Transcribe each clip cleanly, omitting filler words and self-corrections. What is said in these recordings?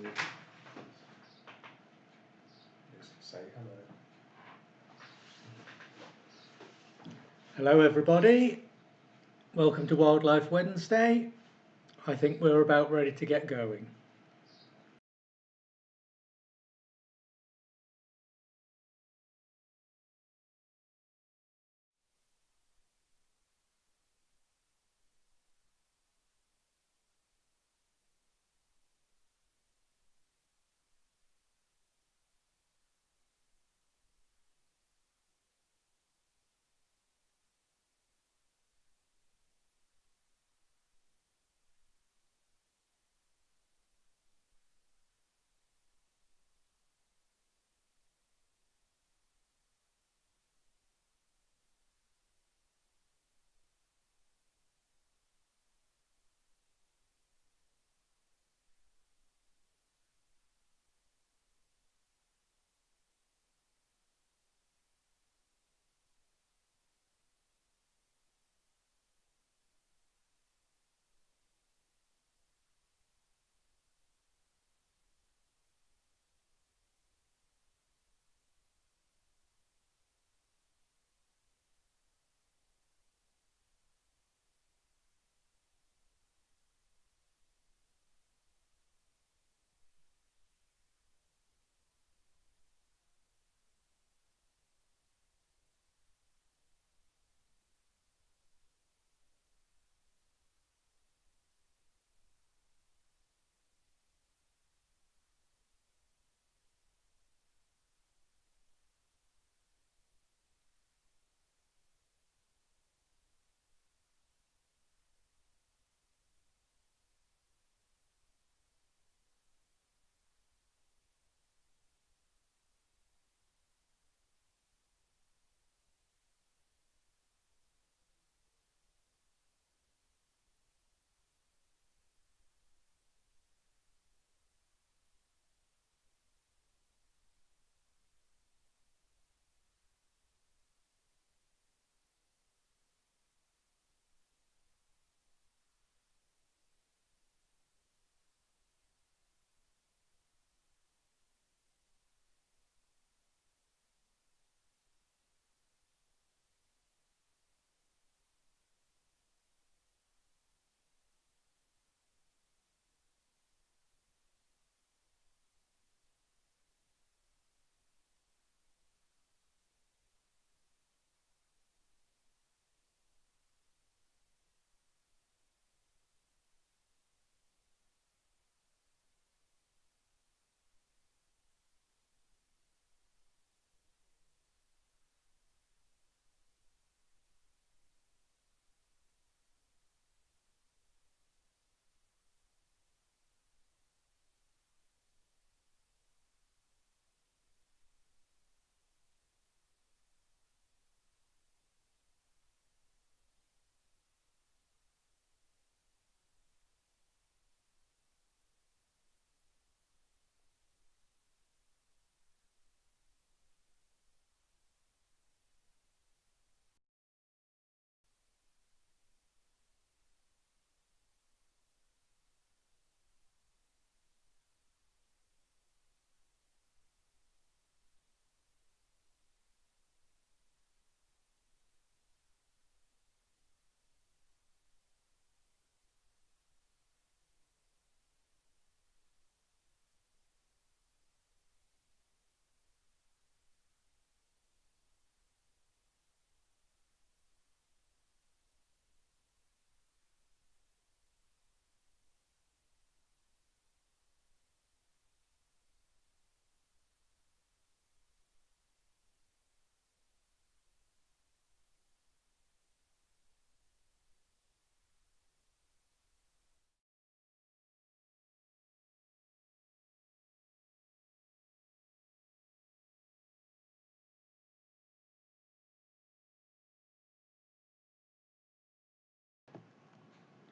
Just say hello. Hello everybody, welcome to Wildlife Wednesday. I think we're about ready to get going.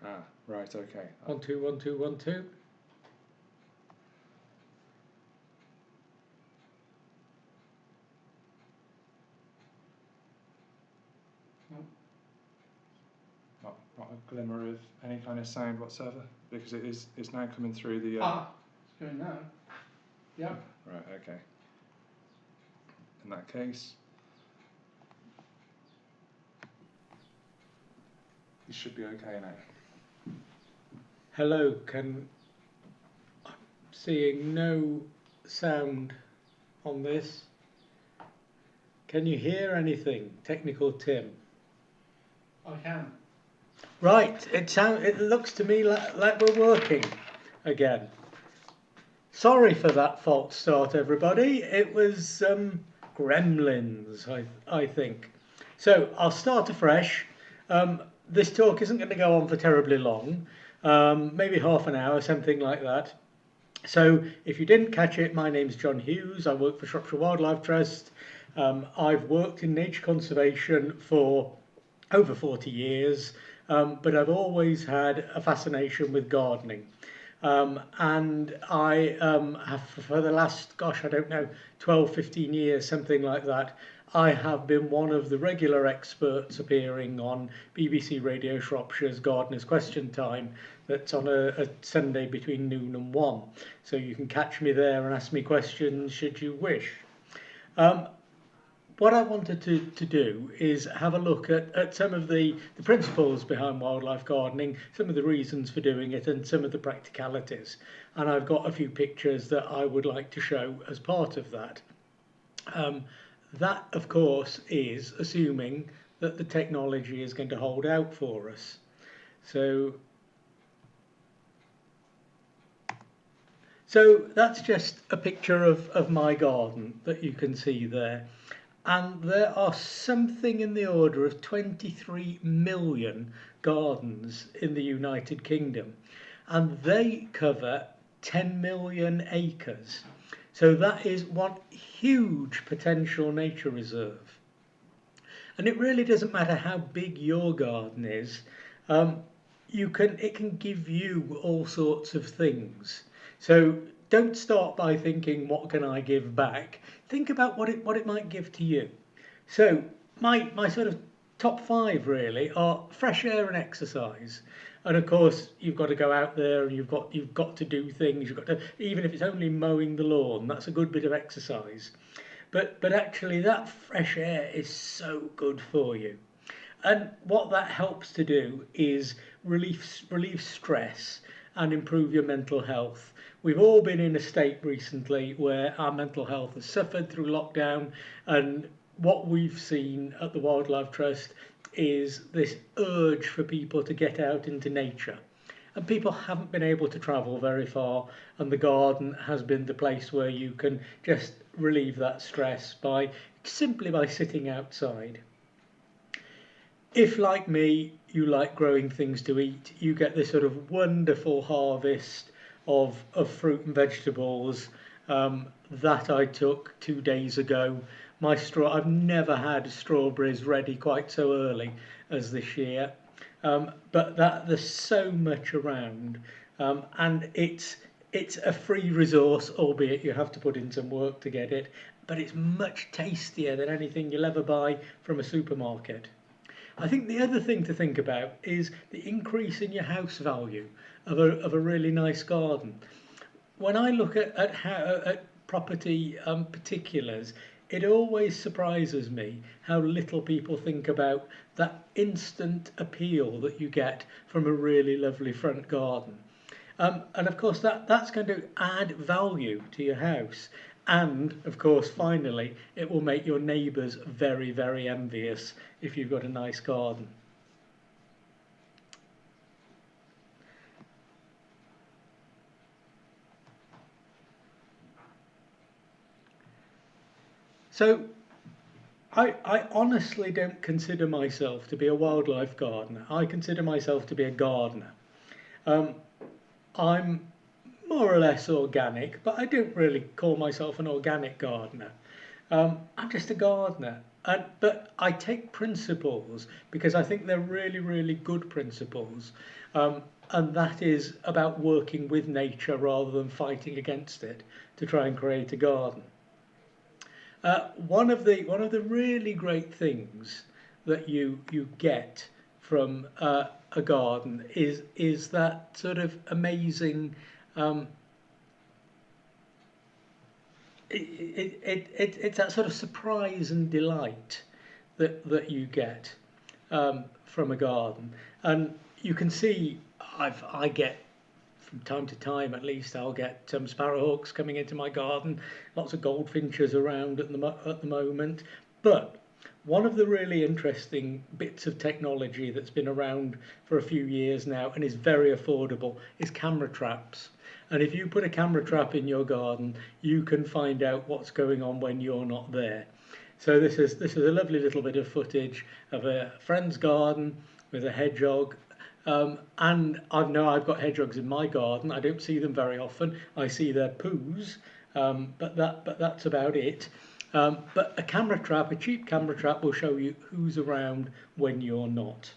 Ah, right, okay. 1 2 1 2 1 2. Not a glimmer of any kind of sound whatsoever, because it's now coming through the Going now? Yep. Right, okay. In that case, you should be okay now. Hello, I'm seeing no sound on this. Can you hear anything? Technical Tim. I can. Right, it looks to me like we're working again. Sorry for that false start, everybody. It was gremlins, I think. So I'll start afresh. This talk isn't going to go on for terribly long, maybe half an hour, something like that. So if you didn't catch it, my name's John Hughes. I work for Shropshire Wildlife Trust. I've worked in nature conservation for over 40 years, but I've always had a fascination with gardening. And I have, for the last, I don't know, 12, 15 years, something like that, I have been one of the regular experts appearing on BBC Radio Shropshire's Gardener's Question Time that's on a Sunday between noon and 1. So you can catch me there and ask me questions should you wish. What I wanted to do is have a look at some of the principles behind wildlife gardening, some of the reasons for doing it and some of the practicalities. And I've got a few pictures that I would like to show as part of that. That, of course, is assuming that the technology is going to hold out for us. So that's just a picture of my garden that you can see there. And there are something in the order of 23 million gardens in the United Kingdom, and they cover 10 million acres. So that is one huge potential nature reserve. And it really doesn't matter how big your garden is, it can give you all sorts of things. So don't start by thinking, what can I give back? Think about what it might give to you. So my sort of top 5 really are fresh air and exercise. And of course you've got to go out there and you've got to do things. You've got to, even if it's only mowing the lawn, that's a good bit of exercise. But actually that fresh air is so good for you. And what that helps to do is relieve stress and improve your mental health. We've all been in a state recently where our mental health has suffered through lockdown, and what we've seen at the Wildlife Trust is this urge for people to get out into nature. And people haven't been able to travel very far, and the garden has been the place where you can just relieve that stress simply by sitting outside. If, like me, you like growing things to eat, you get this sort of wonderful harvest of fruit and vegetables that I took 2 days ago. I've never had strawberries ready quite so early as this year, but there's so much around, and it's a free resource, albeit you have to put in some work to get it, but it's much tastier than anything you'll ever buy from a supermarket. I think the other thing to think about is the increase in your house value of a really nice garden. When I look at property particulars, it always surprises me how little people think about that instant appeal that you get from a really lovely front garden. And of course that's going to add value to your house. And of course, finally, it will make your neighbours very, very envious if you've got a nice garden. So I honestly don't consider myself to be a wildlife gardener. I consider myself to be a gardener. I'm more or less organic, but I don't really call myself an organic gardener. I'm just a gardener. But I take principles because I think they're really, really good principles. And that is about working with nature rather than fighting against it to try and create a garden. One of the really great things that you get from a garden is that sort of amazing it's that sort of surprise and delight that you get from a garden. And you can see I get, from time to time at least, I'll get sparrowhawks coming into my garden, lots of goldfinches around at the moment. But one of the really interesting bits of technology that's been around for a few years now and is very affordable is camera traps. And if you put a camera trap in your garden, you can find out what's going on when you're not there. So this is a lovely little bit of footage of a friend's garden with a hedgehog. And I've got hedgehogs in my garden. I don't see them very often. I see their poos, but that's about it. But a camera trap, a cheap camera trap, will show you who's around when you're not.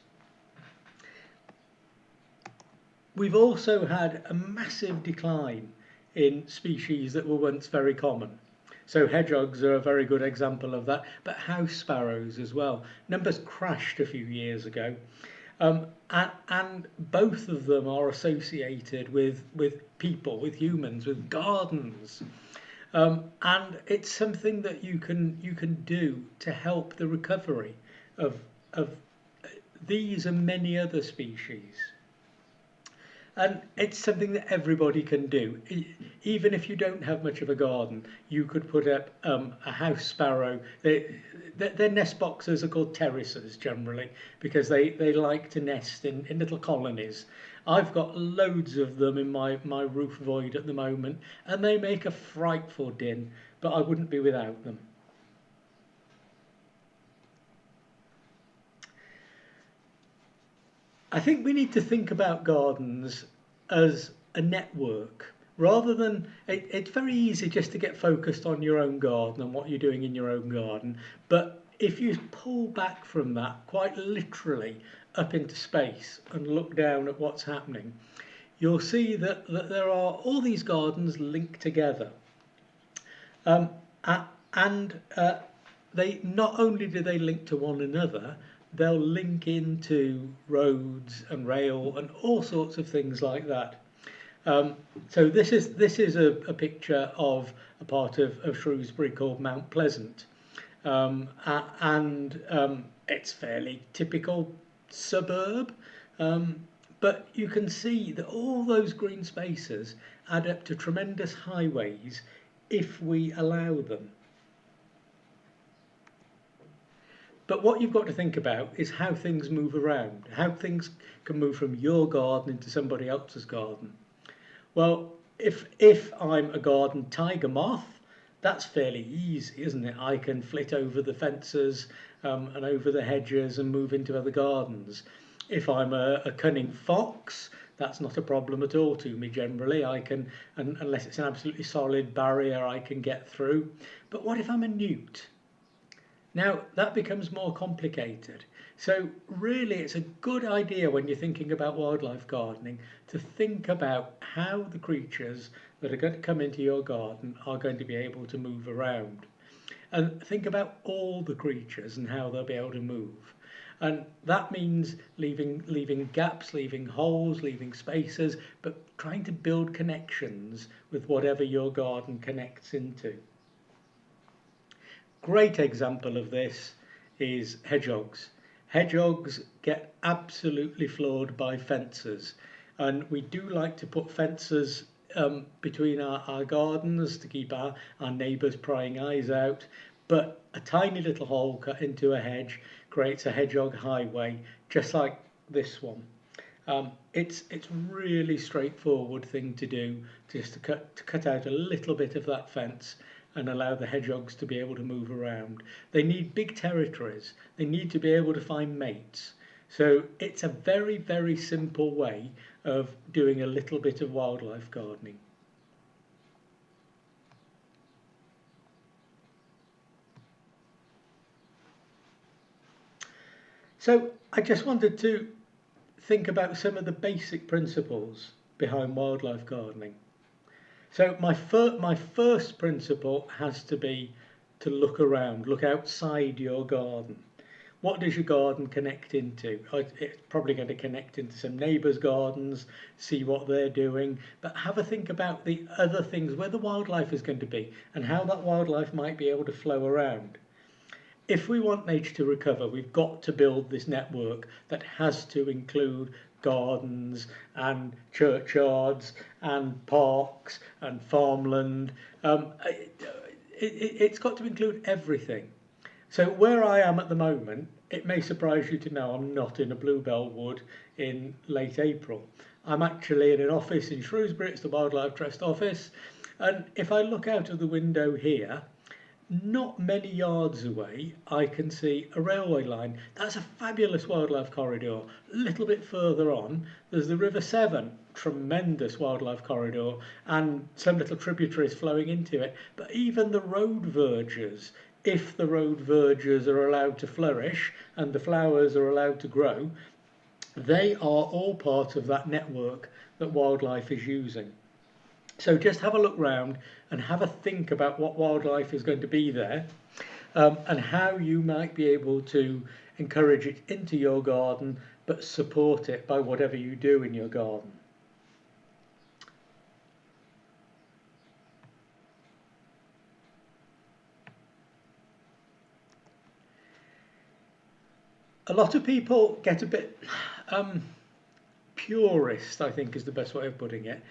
We've also had a massive decline in species that were once very common. So hedgehogs are a very good example of that, but house sparrows as well. Numbers crashed a few years ago. And both of them are associated with people, with humans, with gardens. And it's something that you can do to help the recovery of these and many other species. And it's something that everybody can do. Even if you don't have much of a garden, you could put up a house sparrow. Their nest boxes are called terraces generally because they like to nest in little colonies. I've got loads of them in my roof void at the moment, and they make a frightful din, but I wouldn't be without them. I think we need to think about gardens as a network rather than it's very easy just to get focused on your own garden and what you're doing in your own garden. But if you pull back from that quite literally up into space and look down at what's happening, you'll see that there are all these gardens linked together. They not only do they link to one another, they'll link into roads and rail and all sorts of things like that. So this is a picture of a part of Shrewsbury called Mount Pleasant, and it's fairly typical suburb, but you can see that all those green spaces add up to tremendous highways if we allow them. But what you've got to think about is how things move around, how things can move from your garden into somebody else's garden. Well, if I'm a garden tiger moth, that's fairly easy, isn't it? I can flit over the fences and over the hedges and move into other gardens. If I'm a cunning fox, that's not a problem at all to me generally. I can, unless it's an absolutely solid barrier, I can get through. But what if I'm a newt? Now, that becomes more complicated. So really, it's a good idea when you're thinking about wildlife gardening to think about how the creatures that are going to come into your garden are going to be able to move around. And think about all the creatures and how they'll be able to move. And that means leaving gaps, leaving holes, leaving spaces, but trying to build connections with whatever your garden connects into. Great example of this is hedgehogs. Hedgehogs get absolutely floored by fences, and we do like to put fences between our gardens to keep our neighbours' prying eyes out, but a tiny little hole cut into a hedge creates a hedgehog highway, just like this one. It's really straightforward thing to do, just to cut out a little bit of that fence and allow the hedgehogs to be able to move around. They need big territories. They need to be able to find mates. So it's a very, very simple way of doing a little bit of wildlife gardening. So I just wanted to think about some of the basic principles behind wildlife gardening. So my first principle has to be to look around, look outside your garden. what does your garden connect into? It's probably going to connect into some neighbours' gardens, see what they're doing, but have a think about the other things, where the wildlife is going to be and how that wildlife might be able to flow around. If we want nature to recover, we've got to build this network that has to include gardens and churchyards and parks and farmland. It's got to include everything. So where I am at the moment, it may surprise you to know I'm not in a bluebell wood in late April. I'm actually in an office in Shrewsbury. It's the Wildlife Trust office. And if I look out of the window here, not many yards away, I can see a railway line. That's a fabulous wildlife corridor. A little bit further on, there's the River Severn, tremendous wildlife corridor, and some little tributaries flowing into it. But even the road verges, if the road verges are allowed to flourish and the flowers are allowed to grow, they are all part of that network that wildlife is using. So just have a look round and have a think about what wildlife is going to be there, and how you might be able to encourage it into your garden, but support it by whatever you do in your garden. A lot of people get a bit purist, I think is the best way of putting it,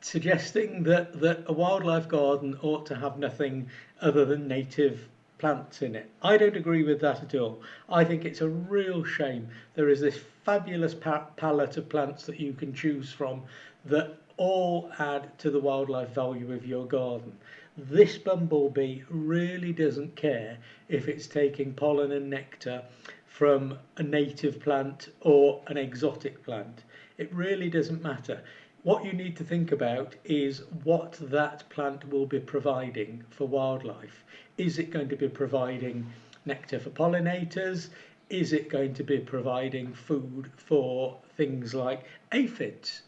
suggesting that a wildlife garden ought to have nothing other than native plants in it. I don't agree with that at all. I think it's a real shame. There is this fabulous palette of plants that you can choose from that all add to the wildlife value of your garden. This bumblebee really doesn't care if it's taking pollen and nectar from a native plant or an exotic plant. It really doesn't matter. What you need to think about is what that plant will be providing for wildlife. Is it going to be providing nectar for pollinators? Is it going to be providing food for things like aphids?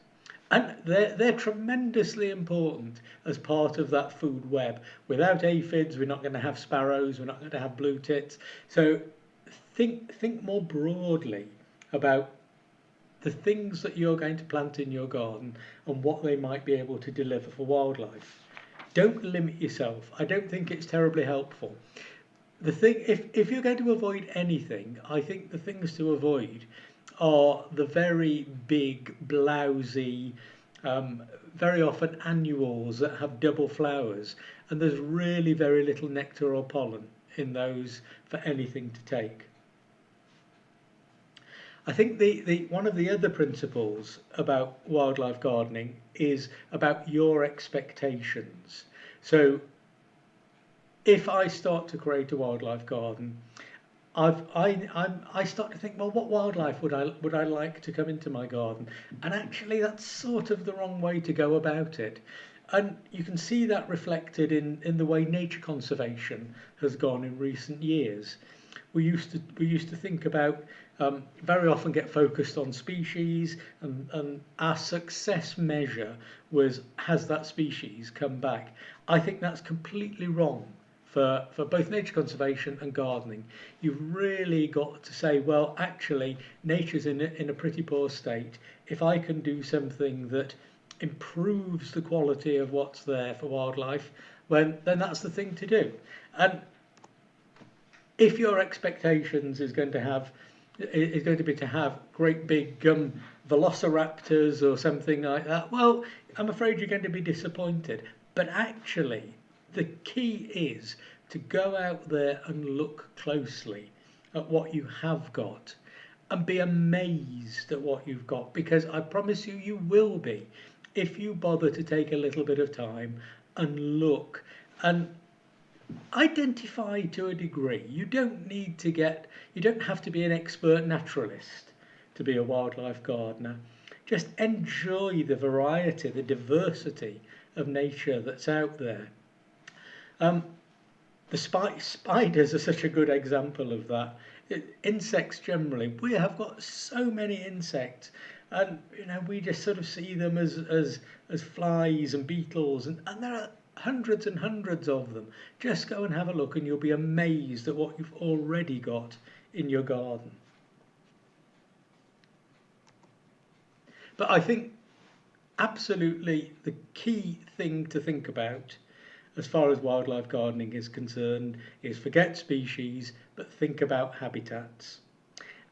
And they're tremendously important as part of that food web. Without aphids, we're not going to have sparrows, we're not going to have blue tits. So think more broadly about the things that you're going to plant in your garden and what they might be able to deliver for wildlife. Don't limit yourself. I don't think it's terribly helpful. The thing, if you're going to avoid anything, I think the things to avoid are the very big, blousy, very often annuals that have double flowers, and there's really very little nectar or pollen in those for anything to take. I think the one of the other principles about wildlife gardening is about your expectations. So if I start to create a wildlife garden, I start to think, well, what wildlife would I like to come into my garden? And actually, that's sort of the wrong way to go about it. And you can see that reflected in the way nature conservation has gone in recent years. We used to think about, very often get focused on species, and our success measure was, has that species come back? I think that's completely wrong for both nature conservation and gardening. You've really got to say, well, actually, nature's in a pretty poor state. If I can do something that improves the quality of what's there for wildlife, then that's the thing to do. And if your expectations is going to be to have great big velociraptors or something like that, well, I'm afraid you're going to be disappointed. But actually, the key is to go out there and look closely at what you have got and be amazed at what you've got, because I promise you will be if you bother to take a little bit of time and look and identify to a degree. You don't have to be an expert naturalist to be a wildlife gardener. Just enjoy the variety, the diversity of nature that's out there. The spiders are such a good example of that. Insects generally, we have got so many insects, and we just sort of see them as flies and beetles, and there are hundreds and hundreds of them. Just go and have a look and you'll be amazed at what you've already got in your garden. But I think absolutely the key thing to think about as far as wildlife gardening is concerned is forget species, but think about habitats.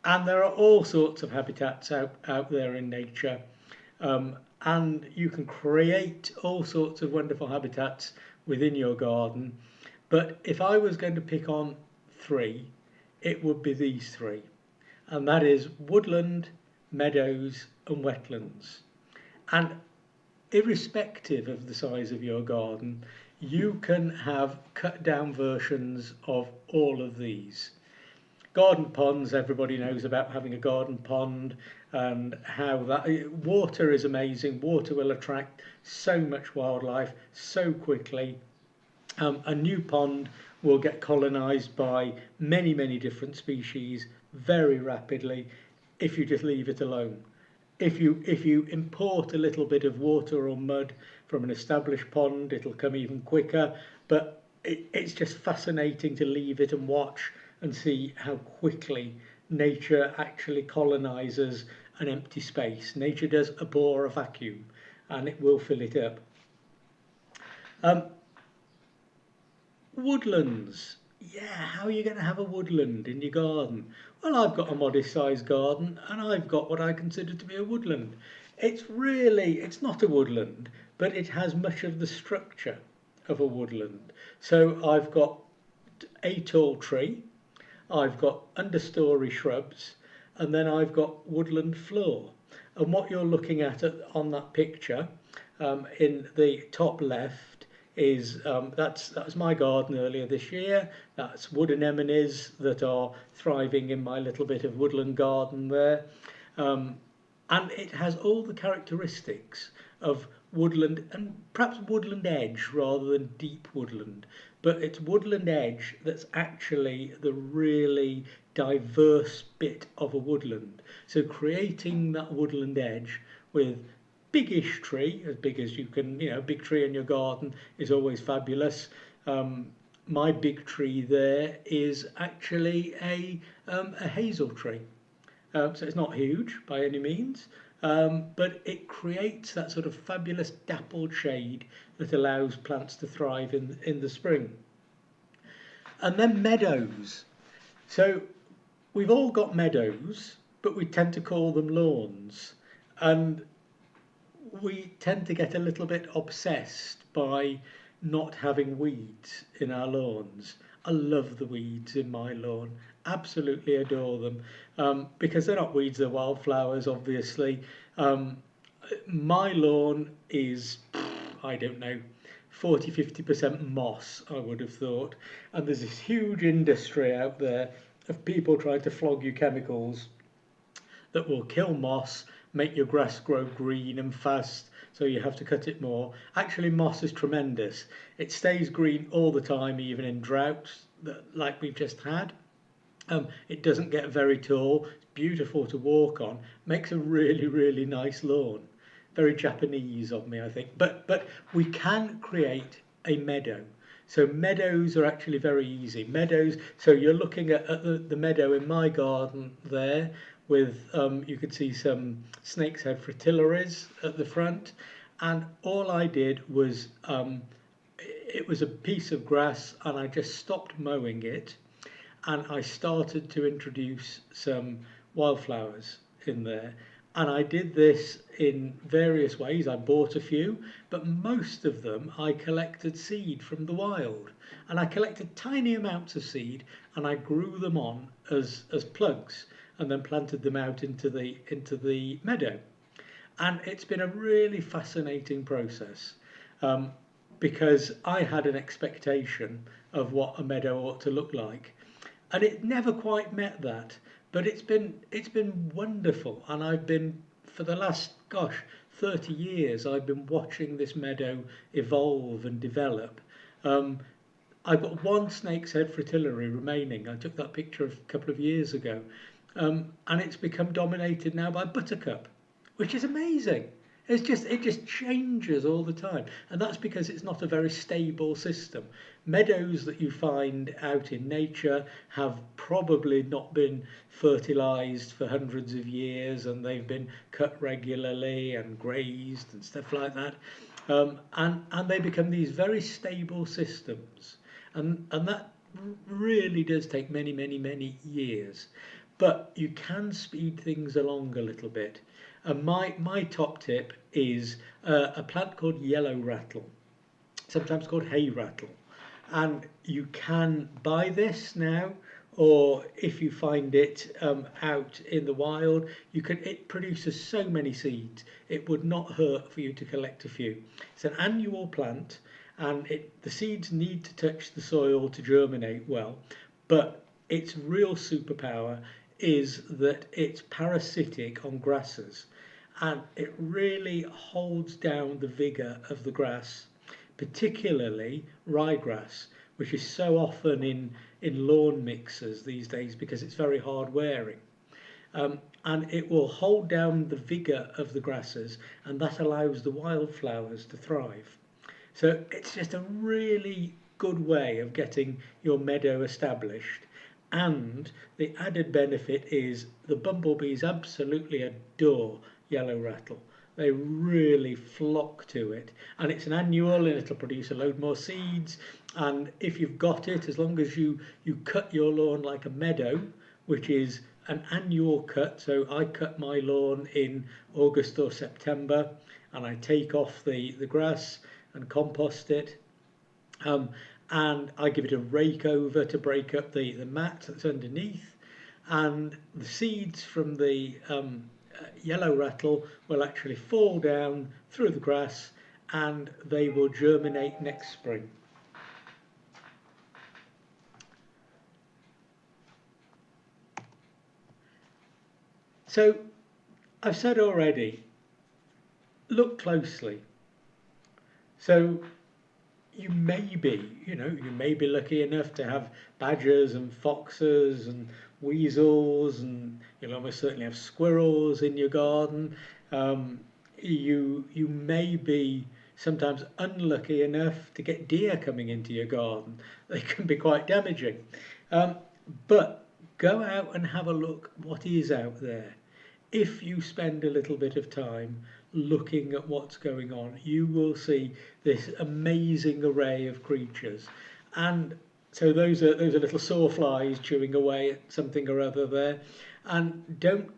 And there are all sorts of habitats out there in nature. And you can create all sorts of wonderful habitats within your garden. But if I was going to pick on three, it would be these three. And that is woodland, meadows and wetlands. And irrespective of the size of your garden, you can have cut down versions of all of these. Garden ponds, everybody knows about having a garden pond and how that water is amazing. Water will attract so much wildlife so quickly. A new pond will get colonized by many, many different species very rapidly if you just leave it alone. If you import a little bit of water or mud from an established pond, it'll come even quicker. But it's just fascinating to leave it and watch and see how quickly nature actually colonizes an empty space. Nature does abhor a vacuum, and it will fill it up. Woodlands. Yeah, how are you going to have a woodland in your garden? Well, I've got a modest-sized garden, and I've got what I consider to be a woodland. It's not a woodland, but it has much of the structure of a woodland. So I've got a tall tree, I've got understory shrubs, and then I've got woodland floor. And what you're looking at on that picture in the top left is that's my garden earlier this year. That's wood anemones that are thriving in my little bit of woodland garden there. And it has all the characteristics of woodland and perhaps woodland edge rather than deep woodland. But it's woodland edge that's actually the really diverse bit of a woodland. So creating that woodland edge with biggish tree, as big as you can, big tree in your garden is always fabulous. My big tree there is actually a hazel tree. So it's not huge by any means, but it creates that sort of fabulous dappled shade that allows plants to thrive in the spring. And then meadows. So we've all got meadows, but we tend to call them lawns. And we tend to get a little bit obsessed by not having weeds in our lawns. I love the weeds in my lawn, absolutely adore them, because they're not weeds, they're wildflowers, obviously. My lawn is, I don't know, 40–50% moss, I would have thought. And there's this huge industry out there of people trying to flog you chemicals that will kill moss, make your grass grow green and fast, so you have to cut it more. Actually, moss is tremendous. It stays green all the time, even in droughts like we've just had. It doesn't get very tall. It's beautiful to walk on. Makes a really, really nice lawn. Very Japanese of me, I think. But we can create a meadow. So meadows are actually very easy. Meadows, so you're looking at the meadow in my garden there, with you could see some snake's head fritillaries at the front, and all I did was it was a piece of grass, and I just stopped mowing it, and I started to introduce some wildflowers in there. And I did this in various ways. I bought a few, but most of them I collected seed from the wild, and I collected tiny amounts of seed and I grew them on as plugs, and then planted them out into the meadow. And it's been a really fascinating process, because I had an expectation of what a meadow ought to look like, and it never quite met that. But it's been wonderful, and I've been, for the last 30 years, I've been watching this meadow evolve and develop. I've got one snake's head fritillary remaining. I took that picture a couple of years ago. And it's become dominated now by buttercup, which is amazing. It just changes all the time, and that's because it's not a very stable system. Meadows that you find out in nature have probably not been fertilized for hundreds of years, and they've been cut regularly and grazed and stuff like that, and they become these very stable systems, and that really does take many years, but you can speed things along a little bit. And my top tip is a plant called yellow rattle, sometimes called hay rattle. And you can buy this now, or if you find it out in the wild, it produces so many seeds, it would not hurt for you to collect a few. It's an annual plant, and the seeds need to touch the soil to germinate well, but its real superpower is that it's parasitic on grasses, and it really holds down the vigour of the grass, particularly ryegrass, which is so often in lawn mixers these days because it's very hard wearing. And it will hold down the vigour of the grasses, and that allows the wildflowers to thrive. So it's just a really good way of getting your meadow established. And the added benefit is the bumblebees absolutely adore yellow rattle. They really flock to it, and it's an annual, and it'll produce a load more seeds. And if you've got it, as long as you cut your lawn like a meadow, which is an annual cut, so I cut my lawn in August or September, and I take off the grass and compost it, and I give it a rake over to break up the mat that's underneath, and the seeds from the yellow rattle will actually fall down through the grass, and they will germinate next spring. So I've said already, look closely. So you may be lucky enough to have badgers and foxes and weasels, and you'll almost certainly have squirrels in your garden. You may be sometimes unlucky enough to get deer coming into your garden. They can be quite damaging. But go out and have a look what is out there. If you spend a little bit of time looking at what's going on, you will see this amazing array of creatures. And so those are little sawflies chewing away at something or other there. And don't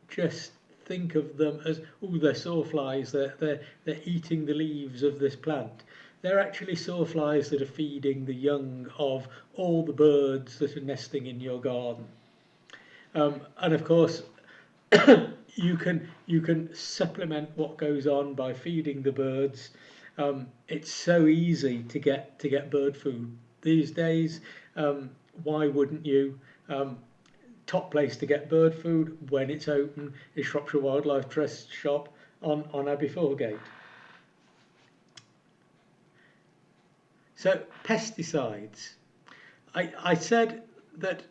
just think of them as, oh, they're sawflies, they're eating the leaves of this plant. They're actually sawflies that are feeding the young of all the birds that are nesting in your garden. And of course, you can supplement what goes on by feeding the birds. It's so easy to get bird food these days. Why wouldn't you? Top place to get bird food when it's open is Shropshire Wildlife Trust shop on Abbey Foregate. So pesticides. I said that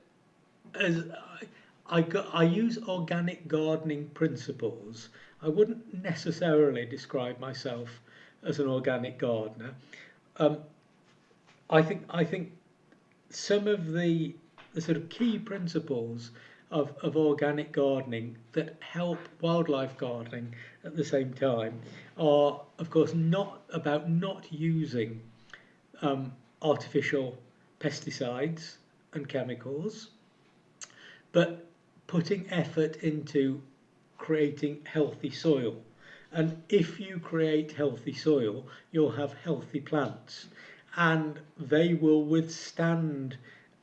as I use organic gardening principles. I wouldn't necessarily describe myself as an organic gardener. I think some of the sort of key principles of organic gardening that help wildlife gardening at the same time are, of course, not about not using artificial pesticides and chemicals, but putting effort into creating healthy soil. And if you create healthy soil, you'll have healthy plants, and they will withstand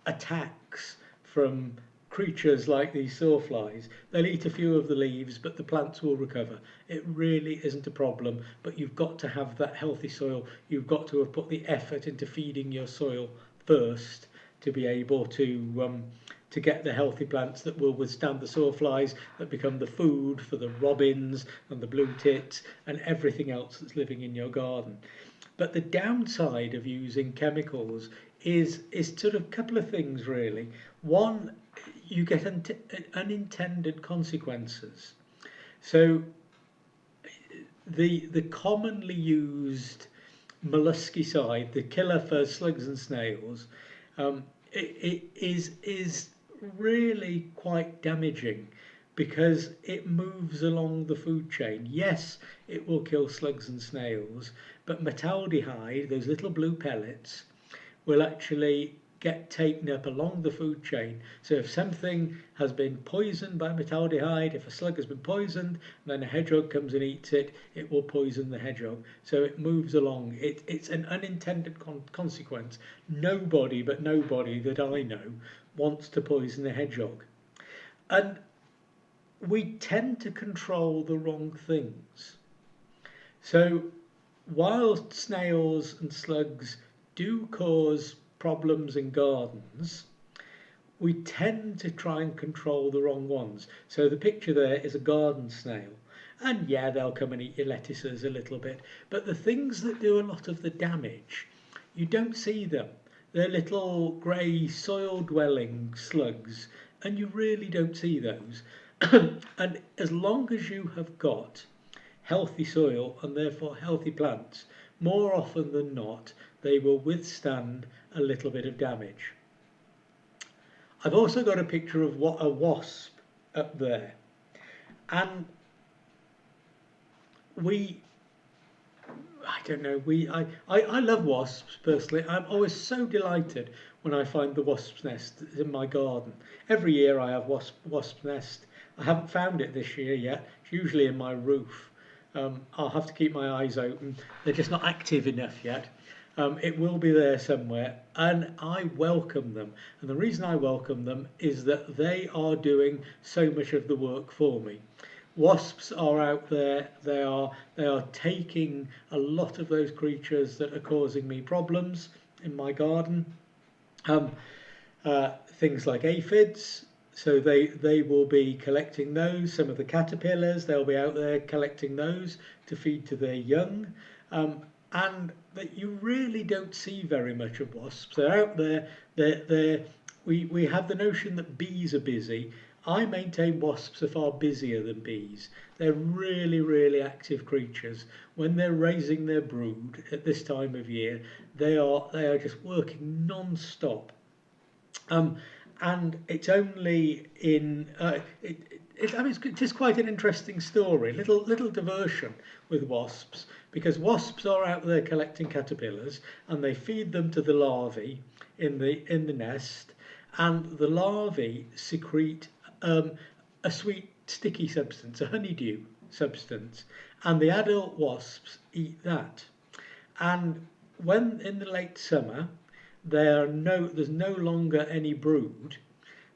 attacks from creatures like these sawflies. They'll eat a few of the leaves, but the plants will recover. It really isn't a problem, but you've got to have that healthy soil. You've got to have put the effort into feeding your soil first to be able to get the healthy plants that will withstand the sawflies, that become the food for the robins and the blue tits and everything else that's living in your garden. But the downside of using chemicals is sort of a couple of things, really. One, you get unintended consequences. So the commonly used molluscicide, the killer for slugs and snails, it is really quite damaging because it moves along the food chain. Yes, it will kill slugs and snails, but metaldehyde, those little blue pellets, will actually get taken up along the food chain. So if something has been poisoned by metaldehyde, if a slug has been poisoned, then a hedgehog comes and eats it, it will poison the hedgehog. So it moves along. It's an unintended consequence. Nobody that I know wants to poison a hedgehog. And we tend to control the wrong things. So while snails and slugs do cause problems in gardens, we tend to try and control the wrong ones. So the picture there is a garden snail. And yeah, they'll come and eat your lettuces a little bit. But the things that do a lot of the damage, you don't see them. They're little grey soil-dwelling slugs, and you really don't see those. And as long as you have got healthy soil and therefore healthy plants, more often than not, they will withstand a little bit of damage. I've also got a picture of a wasp up there. And I love wasps personally. I'm always so delighted when I find the wasp's nest in my garden. Every year I have wasp's nest. I haven't found it this year yet. It's usually in my roof. I'll have to keep my eyes open. They're just not active enough yet. It will be there somewhere, and I welcome them. And the reason I welcome them is that they are doing so much of the work for me. Wasps are out there. They are taking a lot of those creatures that are causing me problems in my garden. Things like aphids. So they will be collecting those. Some of the caterpillars, they'll be out there collecting those to feed to their young. And that you really don't see very much of wasps. They're out there. We have the notion that bees are busy. I maintain wasps are far busier than bees. They're really, really active creatures. When they're raising their brood at this time of year, they are just working non-stop. And it's only in it's quite an interesting story, little diversion with wasps, because wasps are out there collecting caterpillars and they feed them to the larvae in the nest, and the larvae secrete a sweet sticky substance, a honeydew substance, and the adult wasps eat that. And when in the late summer there's no longer any brood,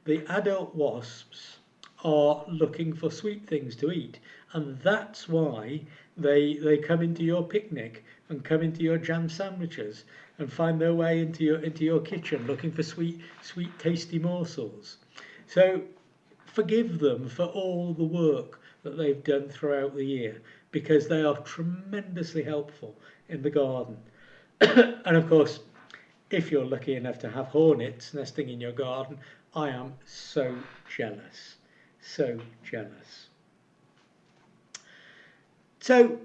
the adult wasps are looking for sweet things to eat, and that's why they come into your picnic and come into your jam sandwiches and find their way into your kitchen looking for sweet tasty morsels. So forgive them for all the work that they've done throughout the year, because they are tremendously helpful in the garden. And of course, if you're lucky enough to have hornets nesting in your garden, I am so jealous. So jealous. So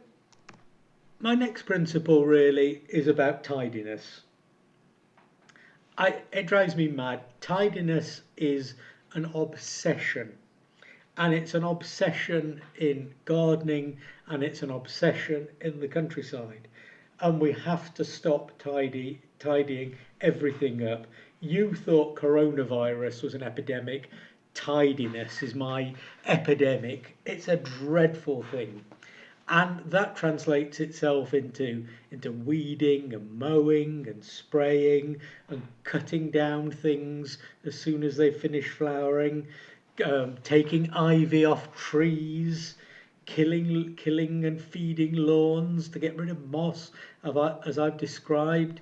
my next principle really is about tidiness. It drives me mad. Tidiness is an obsession. And it's an obsession in gardening, and it's an obsession in the countryside. And we have to stop tidying everything up. You thought coronavirus was an epidemic. Tidiness is my epidemic. It's a dreadful thing. And that translates itself into weeding and mowing and spraying and cutting down things as soon as they finish flowering, taking ivy off trees, killing and feeding lawns to get rid of moss, as I've described.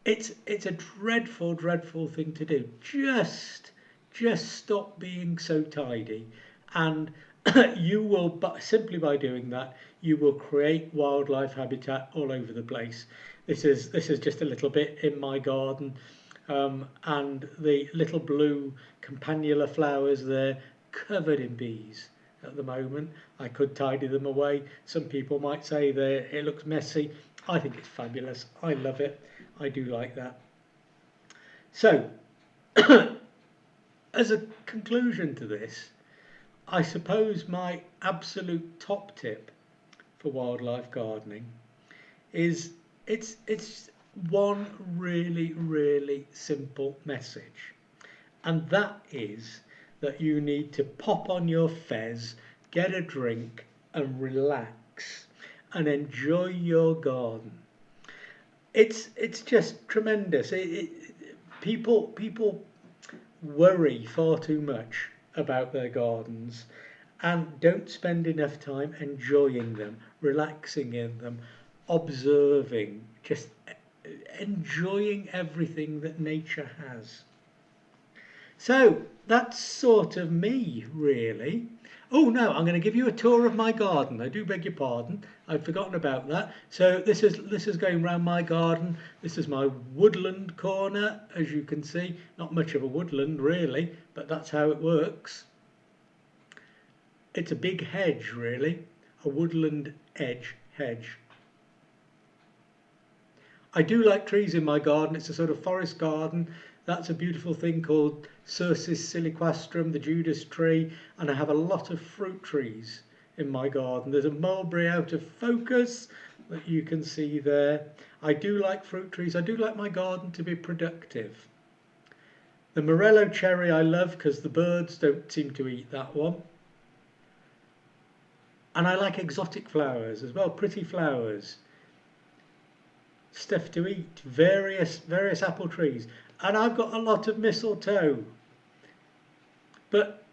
It's a dreadful, dreadful thing to do. Just stop being so tidy, and you will, simply by doing that, you will create wildlife habitat all over the place. This is just a little bit in my garden, and the little blue campanula flowers there, covered in bees, at the moment. I could tidy them away. Some people might say that it looks messy. I think it's fabulous. I love it. I do like that. So, as a conclusion to this, I suppose my absolute top tip for wildlife gardening is it's one really simple message, and that is that you need to pop on your fez, get a drink and relax and enjoy your garden. It's just tremendous. People worry far too much about their gardens and don't spend enough time enjoying them, relaxing in them, observing, just enjoying everything that nature has. So that's sort of me, really. Oh no, I'm going to give you a tour of my garden. I do beg your pardon. I'd forgotten about that. So this is going round my garden. This is my woodland corner, as you can see. Not much of a woodland really, but that's how it works. It's a big hedge really, a woodland edge hedge. I do like trees in my garden. It's a sort of forest garden. That's a beautiful thing called Cercis siliquastrum, the Judas tree, and I have a lot of fruit trees in my garden. There's a mulberry out of focus that you can see there. I do like fruit trees. I do like my garden to be productive. The morello cherry I love because the birds don't seem to eat that one. And I like exotic flowers as well, pretty flowers. Stuff to eat, various apple trees. And I've got a lot of mistletoe. But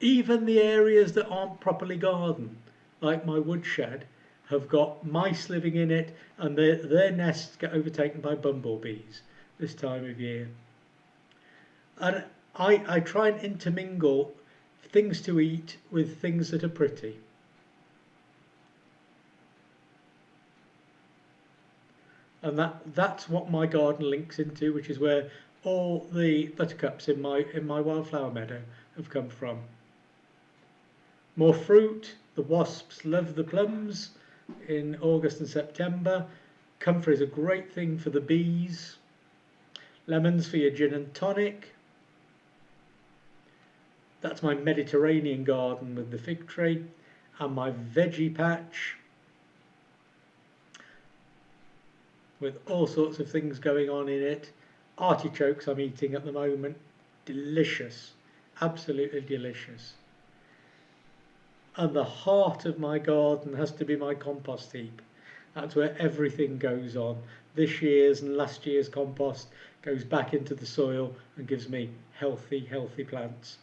even the areas that aren't properly gardened, like my woodshed, have got mice living in it, and their nests get overtaken by bumblebees this time of year. And I try and intermingle things to eat with things that are pretty. And that's what my garden links into, which is where all the buttercups in my wildflower meadow have come from. More fruit. The wasps love the plums in August and September. Comfrey is a great thing for the bees. Lemons for your gin and tonic. That's my Mediterranean garden with the fig tree and my veggie patch with all sorts of things going on in it. Artichokes I'm eating at the moment. Delicious. Absolutely delicious. And the heart of my garden has to be my compost heap. That's where everything goes on. This year's and last year's compost goes back into the soil and gives me healthy plants.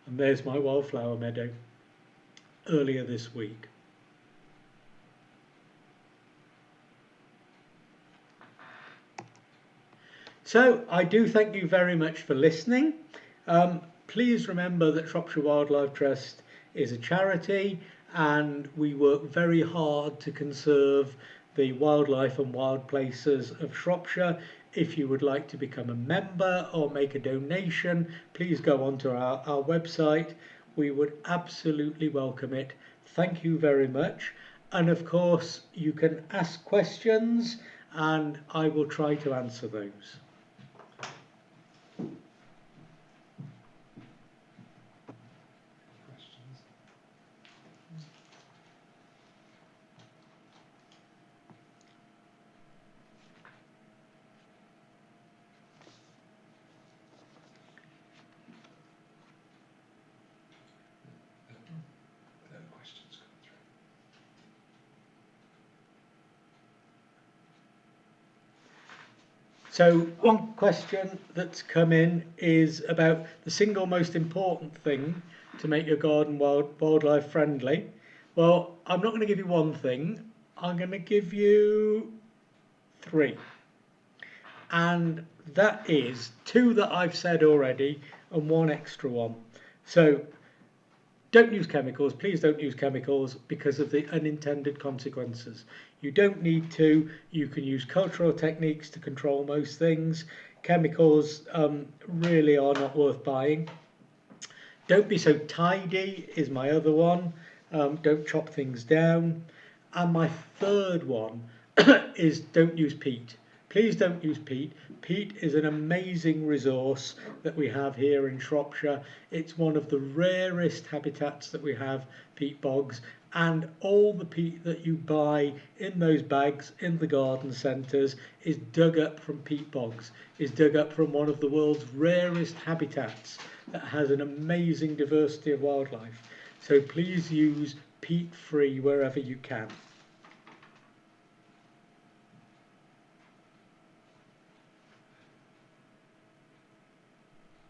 And there's my wildflower meadow earlier this week. So I do thank you very much for listening. Please remember that Shropshire Wildlife Trust is a charity and we work very hard to conserve the wildlife and wild places of Shropshire. If you would like to become a member or make a donation, please go onto our website. We would absolutely welcome it. Thank you very much. And of course, you can ask questions and I will try to answer those. So one question that's come in is about the single most important thing to make your garden wildlife friendly. Well, I'm not going to give you one thing. I'm going to give you 3. And that is 2 that I've said already and 1 extra one. So don't use chemicals. Please don't use chemicals because of the unintended consequences. You don't need to. You can use cultural techniques to control most things. Chemicals really are not worth buying. Don't be so tidy is my other one. Don't chop things down. And my third one is don't use peat. Please don't use peat. Peat is an amazing resource that we have here in Shropshire. It's one of the rarest habitats that we have, peat bogs, and all the peat that you buy in those bags in the garden centres is dug up from peat bogs, is dug up from one of the world's rarest habitats that has an amazing diversity of wildlife. So please use peat-free wherever you can.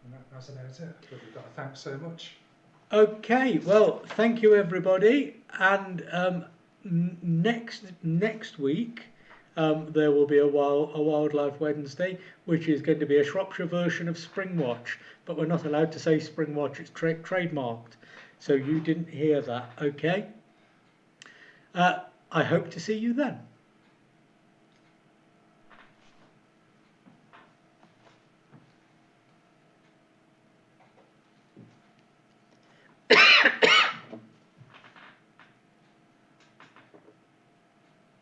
And that's about it. But we've got to thank so much. Okay, well, thank you everybody, and next week there will be a Wildlife Wednesday, which is going to be a Shropshire version of Spring Watch, but we're not allowed to say Spring Watch, it's trademarked, so you didn't hear that, okay? I hope to see you then.